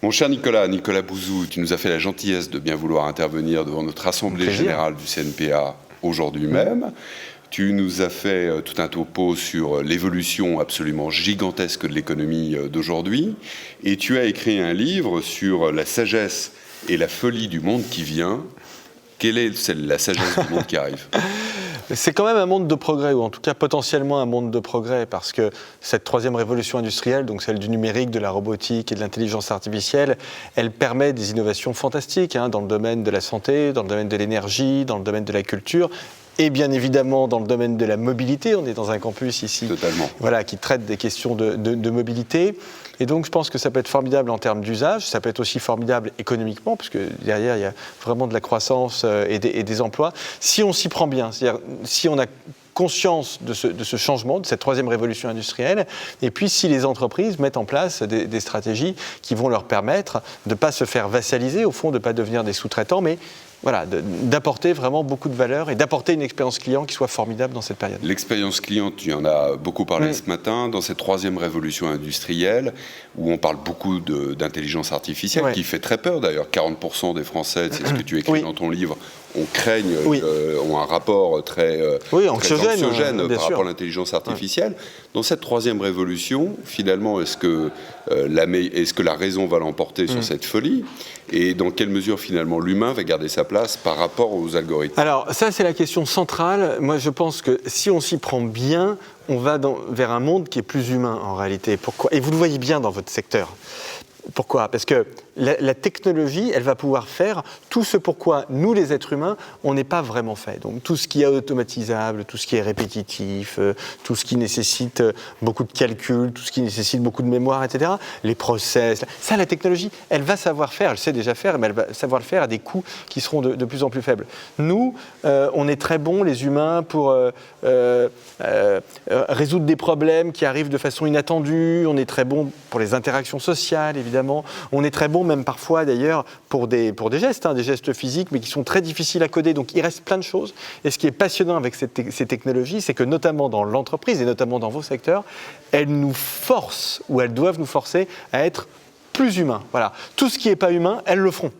Mon cher Nicolas Bouzou, tu nous as fait la gentillesse de bien vouloir intervenir devant notre Assemblée générale du CNPA aujourd'hui même. Tu nous as fait tout un topo sur l'évolution absolument gigantesque de l'économie d'aujourd'hui. Et tu as écrit un livre sur la sagesse et la folie du monde qui vient. Quelle est la sagesse du monde qui arrive ? C'est quand même un monde de progrès, ou en tout cas potentiellement un monde de progrès, parce que cette troisième révolution industrielle, donc celle du numérique, de la robotique et de l'intelligence artificielle, elle permet des innovations fantastiques dans le domaine de la santé, dans le domaine de l'énergie, dans le domaine de la culture, et bien évidemment dans le domaine de la mobilité. On est dans un campus ici qui traite des questions de mobilité. Et donc je pense que ça peut être formidable en termes d'usage, ça peut être aussi formidable économiquement, parce que derrière il y a vraiment de la croissance et des emplois, si on s'y prend bien, c'est-à-dire si on a conscience de ce changement, de cette troisième révolution industrielle, et puis si les entreprises mettent en place des stratégies qui vont leur permettre de ne pas se faire vassaliser, au fond, de ne pas devenir des sous-traitants, mais voilà, d'apporter vraiment beaucoup de valeur et d'apporter une expérience client qui soit formidable dans cette période. L'expérience client, tu en as beaucoup parlé ce matin, dans cette troisième révolution industrielle, où on parle beaucoup d'intelligence artificielle, qui fait très peur d'ailleurs. 40% des Français, c'est ce que tu écris dans ton livre, ont un rapport très anxiogène par rapport à l'intelligence artificielle. Dans cette troisième révolution, finalement, est-ce que la raison va l'emporter sur cette folie ? Et dans quelle mesure, finalement, l'humain va garder sa place par rapport aux algorithmes ? Alors, ça, c'est la question centrale. Moi, je pense que si on s'y prend bien, on va vers un monde qui est plus humain, en réalité. Pourquoi ? Et vous le voyez bien dans votre secteur. Pourquoi ? Parce que la technologie, elle va pouvoir faire tout ce pourquoi nous, les êtres humains, on n'est pas vraiment fait. Donc tout ce qui est automatisable, tout ce qui est répétitif, tout ce qui nécessite beaucoup de calcul, tout ce qui nécessite beaucoup de mémoire, etc. Les process, ça, la technologie, elle va savoir faire, elle sait déjà faire, mais elle va savoir le faire à des coûts qui seront de plus en plus faibles. Nous, on est très bons, les humains, pour résoudre des problèmes qui arrivent de façon inattendue. On est très bons pour les interactions sociales, évidemment. On est très bons même parfois d'ailleurs pour des gestes, des gestes physiques, mais qui sont très difficiles à coder. Donc il reste plein de choses. Et ce qui est passionnant avec ces technologies, c'est que notamment dans l'entreprise et notamment dans vos secteurs, elles nous forcent ou elles doivent nous forcer à être plus humains. Voilà. Tout ce qui n'est pas humain, elles le feront.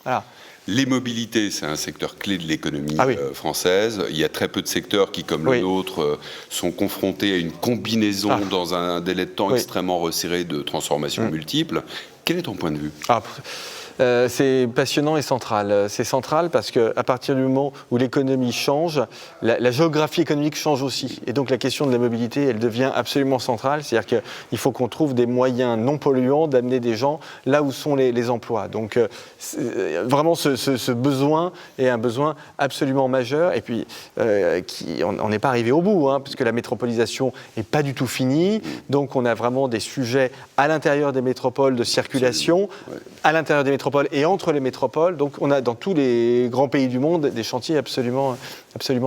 Voilà. Les mobilités, c'est un secteur clé de l'économie française. Il y a très peu de secteurs qui, comme le nôtre, sont confrontés à une combinaison dans un délai de temps extrêmement resserré de transformations multiples. Quel est ton point de vue ? C'est passionnant et central. C'est central parce qu'à partir du moment où l'économie change, la géographie économique change aussi. Et donc la question de la mobilité, elle devient absolument centrale. C'est-à-dire qu'il faut qu'on trouve des moyens non polluants d'amener des gens là où sont les emplois. Donc vraiment ce besoin est un besoin absolument majeur. Et puis on n'est pas arrivé au bout, puisque la métropolisation n'est pas du tout finie. Donc on a vraiment des sujets à l'intérieur des métropoles de circulation, à l'intérieur des métropoles et entre les métropoles. Donc on a dans tous les grands pays du monde des chantiers absolument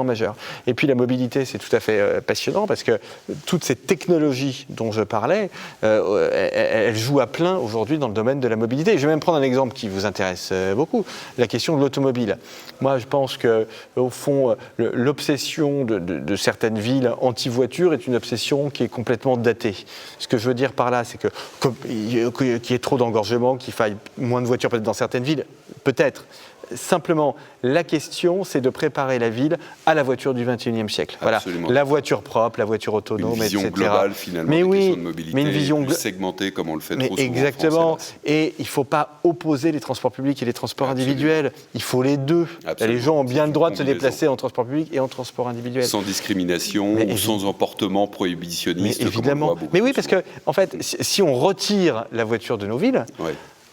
majeurs. Et puis la mobilité, c'est tout à fait passionnant parce que toutes ces technologies dont je parlais, elles jouent à plein aujourd'hui dans le domaine de la mobilité. Je vais même prendre un exemple qui vous intéresse beaucoup, la question de l'automobile. Moi, je pense qu'au fond, l'obsession de certaines villes anti-voiture est une obsession qui est complètement datée. Ce que je veux dire par là, c'est qu'il y ait trop d'engorgement, qu'il faille moins de voitures peut-être dans certaines villes, peut-être. Simplement, la question, c'est de préparer la ville à la voiture du XXIe siècle. Voilà, la voiture propre, la voiture autonome, etc. Une vision globale, finalement, des questions de mobilité, mais une vision plus segmentée, comme on le fait trop souvent exactement. en France. Et il ne faut pas opposer les transports publics et les transports individuels. Il faut les deux. Les gens ont bien le droit de se déplacer en transport public et en transport individuel. Sans discrimination ou sans emportement prohibitionniste. Mais évidemment. Mais oui, parce que, en fait, si on retire la voiture de nos villes,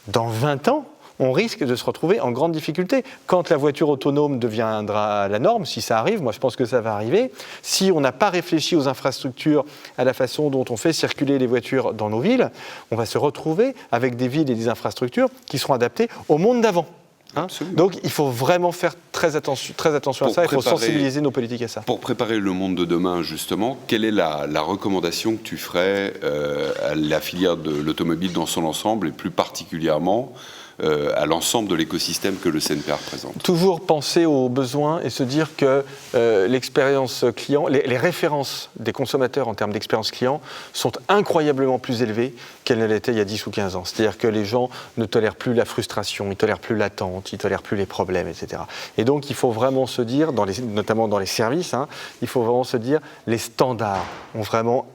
dans 20 ans, on risque de se retrouver en grande difficulté. Quand la voiture autonome deviendra la norme, si ça arrive, moi je pense que ça va arriver, si on n'a pas réfléchi aux infrastructures, à la façon dont on fait circuler les voitures dans nos villes, on va se retrouver avec des villes et des infrastructures qui seront adaptées au monde d'avant. Donc il faut vraiment faire très attention à ça, il faut sensibiliser nos politiques à ça. Pour préparer le monde de demain, justement, quelle est la recommandation que tu ferais à la filière de l'automobile dans son ensemble et plus particulièrement à l'ensemble de l'écosystème que le CNPA représente. Toujours penser aux besoins et se dire que l'expérience client, les références des consommateurs en termes d'expérience client sont incroyablement plus élevées qu'elles ne l'étaient il y a 10 ou 15 ans. C'est-à-dire que les gens ne tolèrent plus la frustration, ils ne tolèrent plus l'attente, ils ne tolèrent plus les problèmes, etc. Et donc il faut vraiment se dire, notamment dans les services, il faut vraiment se dire les standards ont vraiment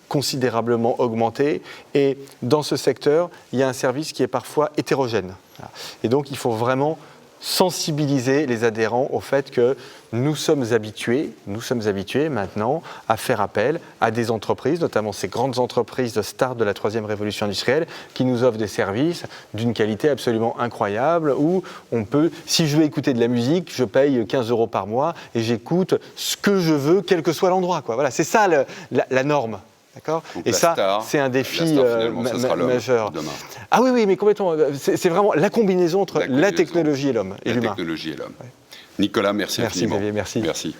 considérablement augmenté, et dans ce secteur, il y a un service qui est parfois hétérogène. Et donc il faut vraiment sensibiliser les adhérents au fait que nous sommes habitués maintenant à faire appel à des entreprises, notamment ces grandes entreprises de start de la troisième révolution industrielle, qui nous offrent des services d'une qualité absolument incroyable, où on peut, si je veux écouter de la musique, je paye 15 € par mois et j'écoute ce que je veux, quel que soit l'endroit, quoi. Voilà, c'est ça la norme. D'accord ? Et ça, c'est un défi majeur. Demain. Ah oui, mais complètement. C'est vraiment la combinaison entre la technologie et l'homme, et l'humain. La technologie et l'homme. Ouais. Nicolas, merci infiniment. Xavier, merci. Merci.